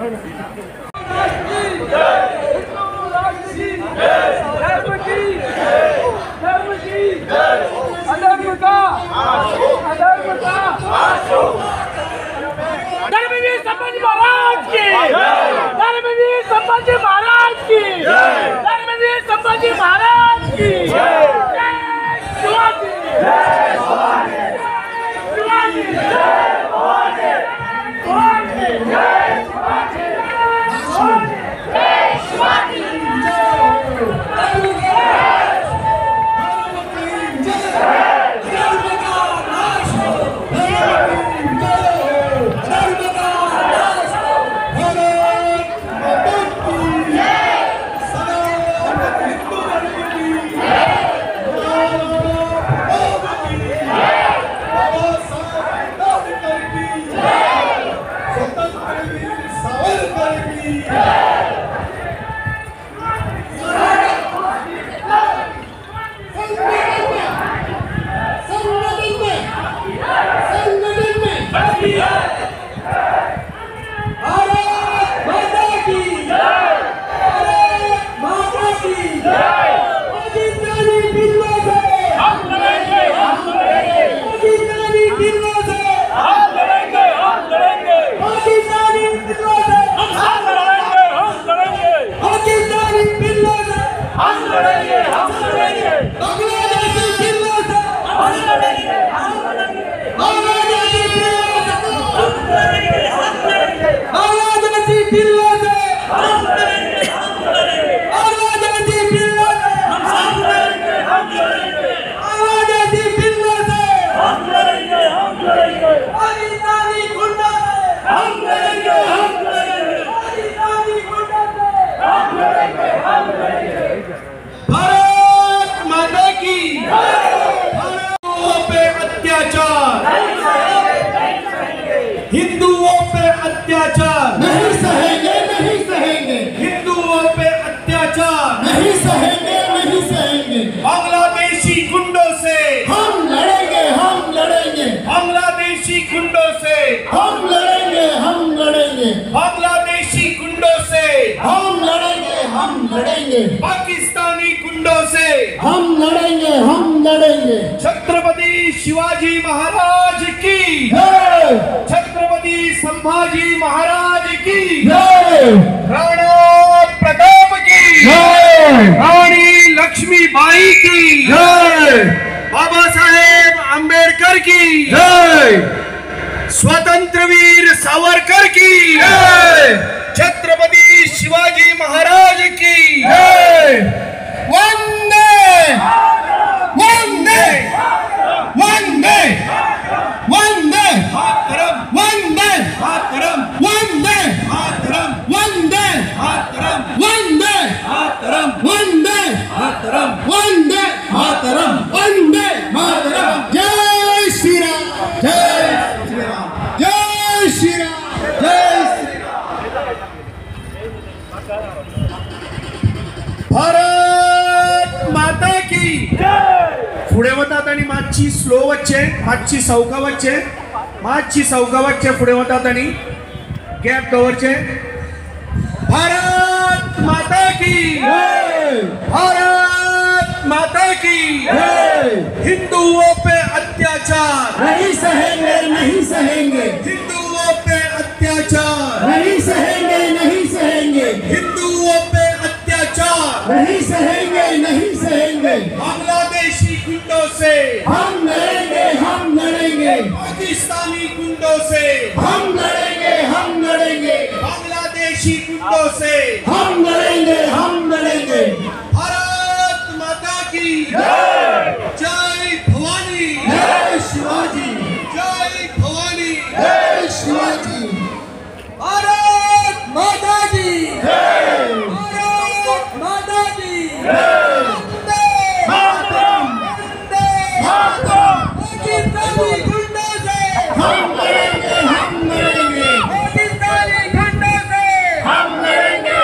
धर्मवीर संभाजी महाराज की, धर्मवीर संभाजी महाराज की, धर्मवीर संभाजी महाराज की। जय शिवाजी, जय भवानी, शिवाजी, जय भवानी, भवानी, जय शिवाजी, जय शिवाजी, हिंदुओं पे अत्याचार नहीं सहेंगे, नहीं सहेंगे, हिंदुओं पे अत्याचार नहीं सहेंगे, नहीं सहेंगे। बांग्लादेशी गुंडों से हम लड़ेंगे, हम लड़ेंगे, बांग्लादेशी गुंडों से हम लड़ेंगे, हम लड़ेंगे, बांग्लादेशी गुंडों से हम लड़ेंगे, हम लड़ेंगे, पाकिस्तानी गुंडों से हम लड़ेंगे, हम लड़ेंगे। छत्रपति शिवाजी महाराज की जय, छत्रपति संभाजी महाराज की जय, राणा प्रताप की जय, रानी लक्ष्मीबाई की जय, बाबा साहेब आंबेडकर की जय, स्वतंत्र वीर सावरकर की जय, छत्रपति शिवाजी महाराज की जय। वंदे वंदे वंदे वंदे मातरम वंदे मातरम वंदे मातरम वंदे मातरम वंदे मातरम वंदे मातरम वंदे मातरम वंदे मातरम। जय श्री राम, जय श्री राम, जय श्री राम, जय श्री भारत माता की पुढे वतात आणि मागची स्लो वच्चे मागची सौका वच्चे मागची सौका वच्चे पुढे वतात आणि गॅप दवरचे। भारत माता की जय, भारत माता की जय। हिंदुओं पे अत्याचार नहीं सहेंगे, नहीं सहेंगे, हिंदुओं पे अत्याचार नहीं सहेंगे, नहीं सहेंगे, हिंदुओं पे अत्याचार नहीं सहेंगे, नहीं सहेंगे। बांग्लादेशी गुंडों से हम लड़ेंगे, हम लड़ेंगे, पाकिस्तानी गुंडों से हम लड़ेंगे, हम लड़ेंगे, बांग्लादेशी गुंडों से हम लड़ेंगे, हम लड़ेंगे। भारत माता की जय, जय भवानी, जय शिवाजी, जय भवानी, जय शिवाजी। भारत माता की जय, भारत माता की जय, वंदे मातरम, वंदे मातरम। पाकिस्तानी गुंडों से हम लड़ेंगे, हम लड़ेंगे, पाकिस्तानी गुंडों से हम लड़ेंगे,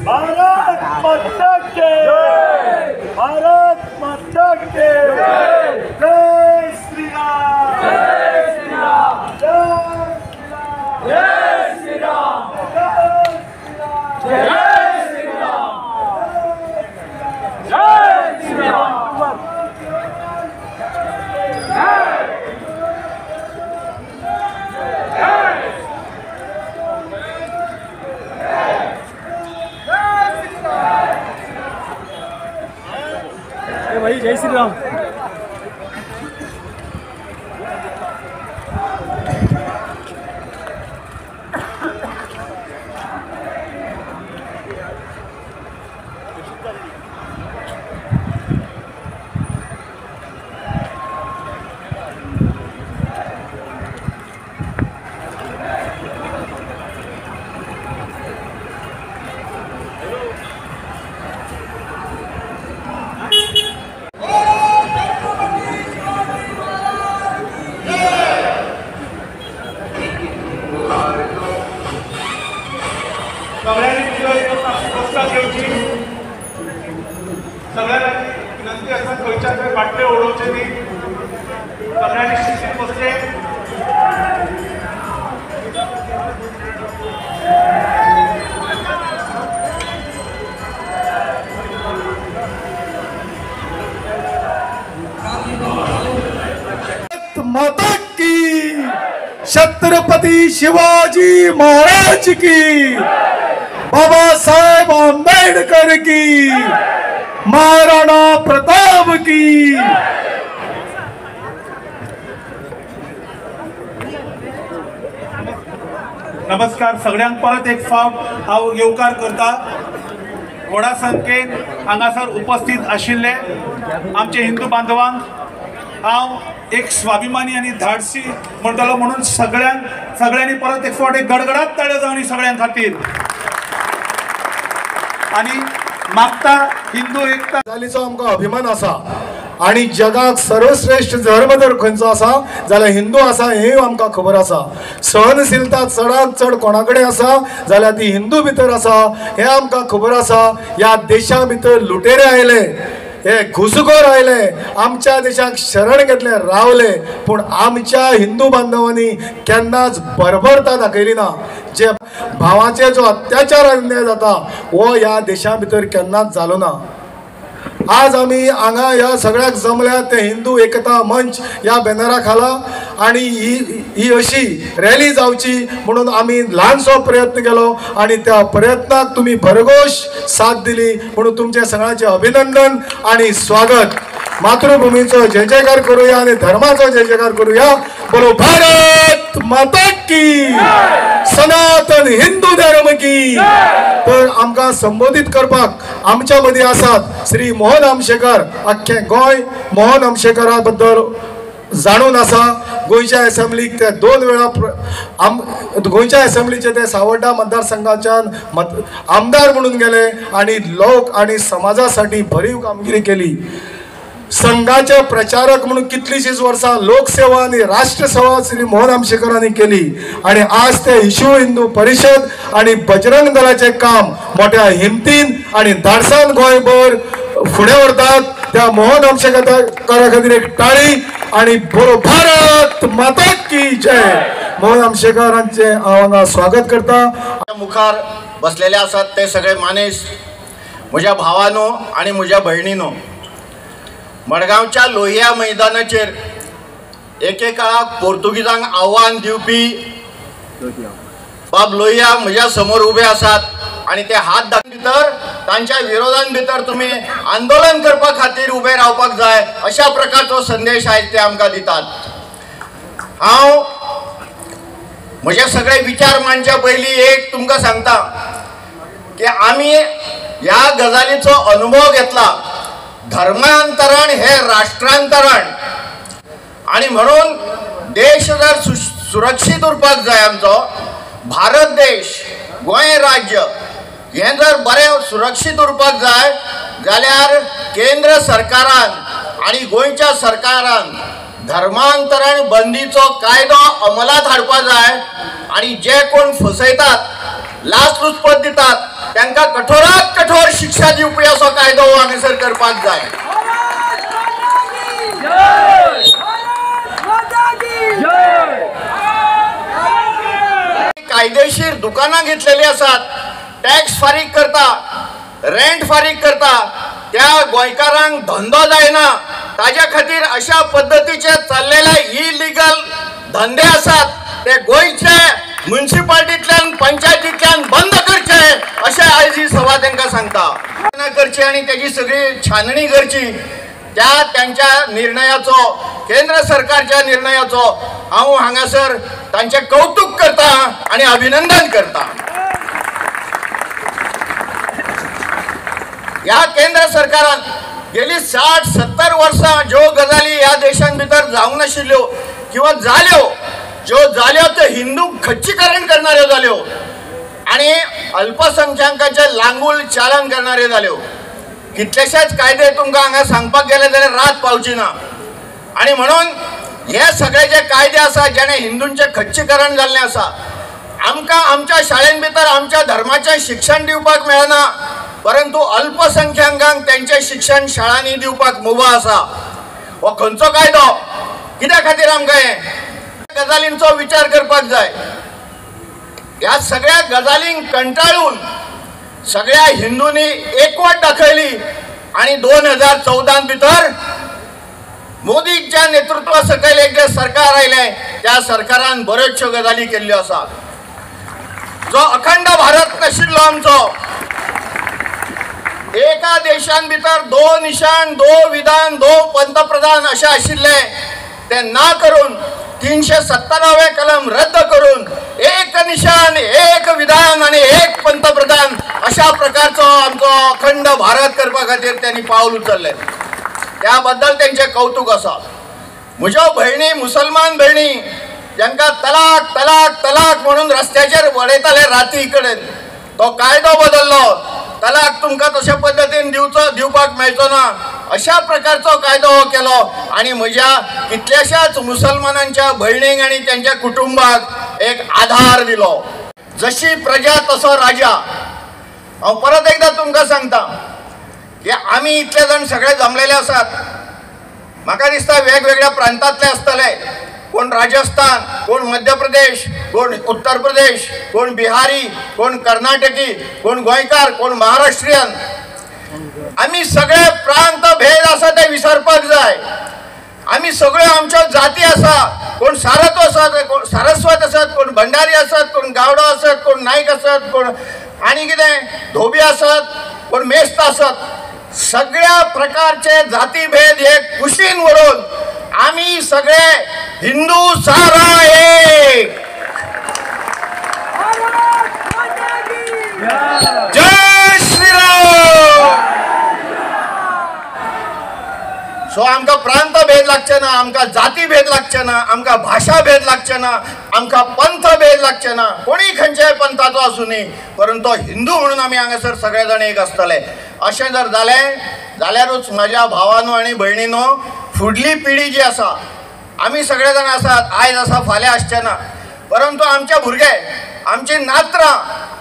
भारत माता के भारत माता के जय श्री राम जय श्री राम जय श्री राम जय श्री राम जय श्री राम भाई जय श्री राम। सगळ्यांना विनंती असतात खंयच्या खंय बाटले ओडोवचे न्ही सगळ्यांनी शिस्तीत बसचे माता की छत्रपती शिवाजी महाराज की बाबासाहेब आंबेडकर की महाराणा प्रताप की नमस्कार सगळ्यांक परत एक फावट हांव येवकार करता व्हडा संख्येन हांगासर उपस्थित आशिल्ले आमचे हिंदू बांधवांक हांव एक स्वाभिमानी आनी धाडसी म्हणटलो म्हणून सगळ्यांनी परत एक फावट एक गडगडाट ताळयो जावनी सगळ्यां खातीर आणि मागता हिंदू एकता जालीचो आमकां अभिमान आसा आणि जगात सर्वश्रेष्ठ धर्म जर खंयचो आसा जाल्यार हिंदू आसा हेय आमकां खबर आसा सहनशीलता चडांत चड कोणा कडेन आसा जाल्यार ती हिंदू भितर आसा हें आमकां खबर आसा ह्या देशा भितर लुटेरे आयले हे घुसखोर आयले आमच्या देशाक शरण घेतले रावले पूण आमच्या हिंदू बांधवांनी केन्नाच बर्बरता दाखयली ना जे भावाचे जो अत्याचार अन्याय जाता हो ह्या देशा भितर केन्नाच जालो ना आज आम्ही हांगा ह्या सगळ्याक जमल्या ते हिंदू एकता मंच ह्या बॅनरा खाला आणि ही अशी रॅली जावची म्हणून आम्ही ल्हानसो प्रयत्न केलो आणि त्या प्रयत्नाक तुम्ही भरघोश साथ दिली म्हणून तुमचे सगळ्यांचे अभिनंदन आणि स्वागत मातृभूमीचो जय जयकार करूया आणि धर्माचो जय जयकार करूया बोलो भारत माता की सनातन हिंदू धर्म की तर आमकां संबोधित करपाक आमच्या मदीं आसात श्री मोहन आमशेकर अख्खे गोंय मोहन आमशेकरा बद्दल जाणून आसा गोंयच्या असेंब्लीक ते 2 वेळा गोंयच्या असेंब्लीचे ते सावड्डा मतदारसंघाच्यान आमदार म्हणून गेले आणि लोक आणि समाजासाठी भरीव कामगिरी केली संघाचे प्रचारक म्हणून कितलीशीच वर्सां लोकसेवा आणि राष्ट्रसेवा श्री मोहन आमशेकरांनी केली आणि आज ते विश्व हिंदू परिषद आणि बजरंग दलाचे काम मोठ्या हिमतीन आणि धाडसान गोंयभर फुडें व्हरतात त्या मोहन आमशेकरा खातीर एक टाळी आणि बोलो भारत माता की जय मोहन आमशेकरांचे हांव स्वागत करता मुखार बसलेले आसात ते सगळे मानेस म्हज्या भावानो आणि म्हज्या भयणीनो मडगांवच्या लोहिया मैदानाचेर एके काळाक पोर्तुगीजांक आव्हान दिवपी बाब लोहिया म्हज्या समोर उबे आसात आणि ते हात दाखोवन भितर तांच्या विरोधान भितर तुम्ही आंदोलन करपा खातीर उबे रावपाक जाय अशा प्रकारचो संदेश आयज ते आमकां दितात हांव म्हजे सगळे विचार मांडच्या पयलीं एक तुमकां सांगता की आम्ही या गजालीचो अनुभव घेतला. धर्मांतरण हे राष्ट्रांतरण, आणि म्हणून देश जर सुरक्षीत उरपाक जाय, आमचो भारत देश गोंय राज्य हे जर बरें सुरक्षीत उरपाक जाय जाल्यार केंद्र सरकारान आणि गोंयच्या सरकारान धर्मांतरण बंदीचो कायदो अमलात हाडपा जाय. आणि जे कोण फसयतात, लाचलुचपत दितात, तांकां कठोरात कठोर शिक्षा दिवपी असो कायदो हांगासर करपाक जाय. कायदेशीर दुकानां घेतलेली असतात, टॅक्स फारीक करता, रेंट फारीक करता, त्या गोंयकारांक धंदो जायना, ताज्या खातीर अशा पद्धतीचे चाललेले इलिगल धंदे असतात ते गोंयचे म्युनिसिपालिटींतल्यान पंचायतींतल्यान बंद करचे अशें आयज ही सभा तांकां सांगता. करची आणि त्याची सगळी छाननी करची. त्यांच्या निर्णयाचो, केंद्र सरकारच्या निर्णयाचो हांव हांगासर तांचे कौतुक करता आणि अभिनंदन करता. या केंद्र सरकारान गेली 60-70 वर्सां ज्यो गजाली ह्या देशान भितर जावंक नाशिल्ल्यो किंवा जाल्यो, ज्यो जाल्यो त्यो हिंदू खच्चीकरण करणाऱ्यो जाल्यो आणि अल्पसंख्याकांचे लांगूल चालन करणाऱ्यो जाल्यो. कितलेशेच कायदे तुमकां हांगा सांगपाक गेले जाल्यार रात पावची ना. आणि म्हणून हे सगळे जे कायदे आसा जेणे हिंदूंचे खच्चीकरण जाल्लें आसा, आमकां आमच्या शाळेन भितर आमच्या धर्माचें शिक्षण दिवपाक मेळना, परंतु अल्पसंख्याकांक त्यांचे शिक्षण शाळांनी दिवपाक मुभा आसा. हो खंयचो कायदो? कित्या खातीर आमकां हे गजालींचो विचार करपाक जाय. ह्या सगळ्या गजालींक कंटाळून सगळ्या हिंदूंनी एकवट दाखयली आणि 2014 भितर मोदीच्या नेतृत्वा सकयल एक जे सरकार आयलें त्या सरकारान बऱ्योचश्यो गजाली केल्ल्यो आसा. जो अखंड भारत नाशिल्लो आमचो, एका देशान भितर 2 निशाण, 2 विधान, 2 पंतप्रधान अशें आशिल्ले ते ना करून 370वे कलम रद्द करून 1 निशाण, 1 विधान आणि 1 पंतप्रधान अशा प्रकारचो आमचो अखंड भारत करपा खातीर त्यांनी पावल उचलले. त्याबद्दल त्यांचे कौतुक आसा. म्हज्यो भयणी, मुसलमान भयणी, जांकां तलाक तलाक तलाक म्हणून रस्त्याचेर वडयताले राती कडेन, तो कायदो बदललो. तलाक तुमकां तशा पद्दतीन दिवपाक मेळचो ना अशा प्रकारचो कायदो हो केलो आणि म्हज्या कितल्याशाच मुसलमानांच्या भयणींक आणि त्यांच्या कुटुंबाक एक आधार दिलो. जशी प्रजा तसो राजा. हांव परत एकदा तुमकां सांगता की आमी इतले जाण सगळे जमलेले आसात. म्हाका दिसता वेगवेगळ्या प्रांतांतले आसतले, कोण राजस्थान, कोण मध्य प्रदेश, कोण उत्तर प्रदेश, कोण बिहारी, कोण कर्नाटकी, कोण गोंयकार, कोण महाराष्ट्रीयन. आमी सगळे प्रांत भेद आसा ते विसरपाक जाय. आमी सगळ्यो आमच्यो जाती आसा, कोण सारस्वत आसात, कोण सारस्वत आसात, कोण भंडारी आसात, कोण गावडो आसात, कोण नायक आसात, कोण आनी कितें धोबी आसात, कोण मेस्त आसात. सगळ्या प्रकारचे जाती भेद हे कुशीन व्हरून आम्ही सगळे हिंदू सारा एक. जय श्रीराम. सो आमकां प्रांत भेद लागचे ना, आमकां जाती भेद लागचे ना, आमकां भाषा भेद लागचे ना, आमकां पंथ भेद लागचे ना. कोणी खंयच्याय पंथाचो आसूं न्ही, परंतु हिंदू म्हणून आमी हांगासर सगळे जाण एक आसतले. अशें जर जालें जाल्यारूच म्हाज्या भावांनो आनी भयणींनो, फुडली पिढी जी आसा, आमी सगळे जाण आसात, आयज आसा फाल्यां आसचे ना, परंतु आमचे भुरगे, आमची नात्रां,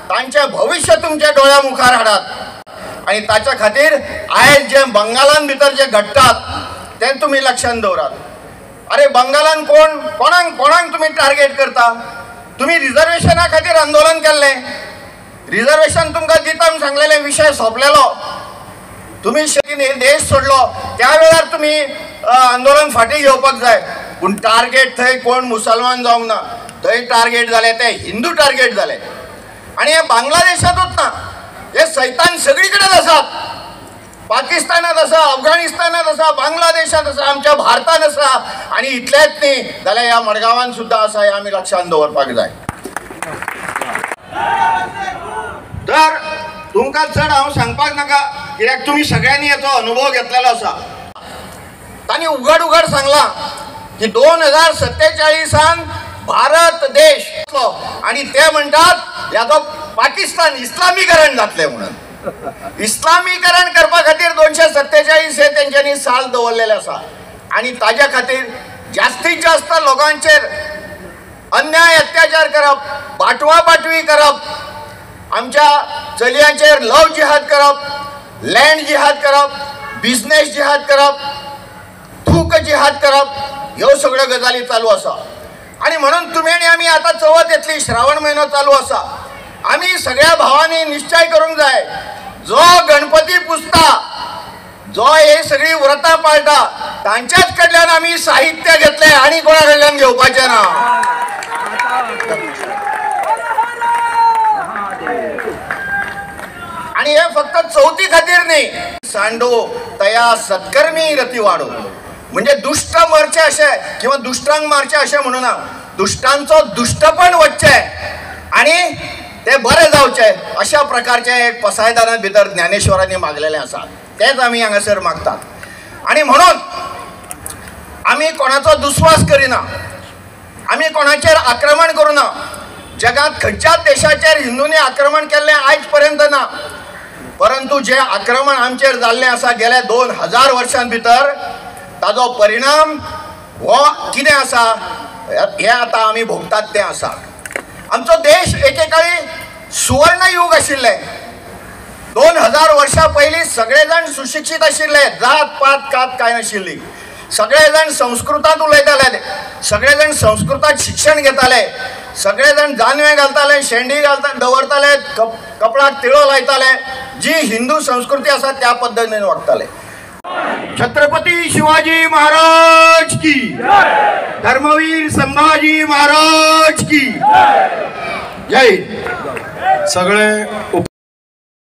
तांचें भविश्य तुमच्या दोळ्या मुखार हाडात. आणि ताच्या खातीर आयज जे बंगालान भितर जे घडटात ते तुमी लक्षांत दवरात. अरे बंगालान कोणाक तुमी टार्गेट करता? तुमी रिजर्वेशना खातीर आंदोलन केल्लें, रिजर्वेशन तुमकां दिता म्हूण सांगलेले, विशय सोंपलेलो. तुम्ही देश सोडलो त्या वेळार तुम्ही आंदोलन फाटी घेवपाक जाय. पूण टार्गेट थंय कोण मुसलमान जावंक ना, थंय टार्गेट जाले ते हिंदू टार्गेट जाले. आणि हे बांगलादेशातूच ना, हे सैतान सगळी कडेन आसात. पाकिस्तानात आसा, अफगाणिस्तानात आसा, बांगलादेशात आसा, आमच्या भारतान आसा, आणि इतलेच न्ही जाल्यार ह्या मडगांवान सुद्दां आसा. हे आमी लक्षांत दवरपाक जाय. तर तुमकां चड हांव सांगपाक नाका, कित्याक तुमी सगळ्यांनी हेचो अनुभव घेतलेलो आसा. तांणी उघड उघड सांगला की 2047 भारत देश आणि ते म्हणटात याचो पाकिस्तान इस्लामीकरण जातले म्हणून. इस्लामीकरण करपा खातीर 247 हे तेंच्यांनी साल दवरलेले आसा आणि ताज्या खातीर जास्तीत जास्त लोकांचेर अन्याय अत्याचार करप, बाटवा बाटवी करप, आमच्या चलयांचेर लव जिहाद करप, लँड जिहाद करप, बिझनेस जिहाद करप, थूक जिहाद करप, ह्यो सगळ्यो गजाली चालू आसा. आणि म्हणून तुमी आनी आमी आतां चवथ येतली, श्रावण म्हयनो चालू आसा. आमी सगळ्या भावांनी निश्चय करूंक जाय, जो गणपती पुजता, जो हे सगळी व्रतां पाळटा, तांच्याच कडल्यान आमी साहित्य घेतले आणि कोणा कडल्यान घेवपाचें ना. आणि हे फक्त चवथी खातीर न्ही, सांडो तया सत्कर्मी रती वाडो, म्हणजे दुष्ट मरचे अशें किंवा दुष्टांक मारचे अशें म्हणून ना, दुष्टांचो दुष्टपण वचचे आणि ते बरे जावचे अशा प्रकारचे एक पसायदाना भितर ज्ञानेश्वरांनी मागलेले आसा. तेच आमी हांगासर मागतात. आणि म्हणून आमी कोणाचो दुस्वास करिना, आमी कोणाचेर आक्रमण करूना. जगात खंयच्याच देशाचेर हिंदूंनी आक्रमण केल्लें आयज पर्यंत ना, परंतु जे आक्रमण आमचेर जाल्लें आसा गेल्या 2000 वर्सां भितर, ताजो परिणाम हो कितें आसा हे आतां आमी भोगतात तें आसा. आमचो देश एकेकाळी सुवर्ण युग आशिल्लें. 2000 वर्सां पयलीं सगळे जाण सुशिक्षीत आशिल्ले, जात पात कात कांय नाशिल्ली. सगळे जाण संस्कृतांत उलयताले, सगळे जाण संस्कृतांत शिक्षण घेताले, सगळे जाण जानवे घालताले, शेंडी दवरताले, कपडाक तिळो लायताले, जी हिंदू संस्कृती आसा त्या पद्दतीन वागताले. छत्रपती शिवाजी महाराज की, धर्मवीर संभाजी महाराज की जय. सगळे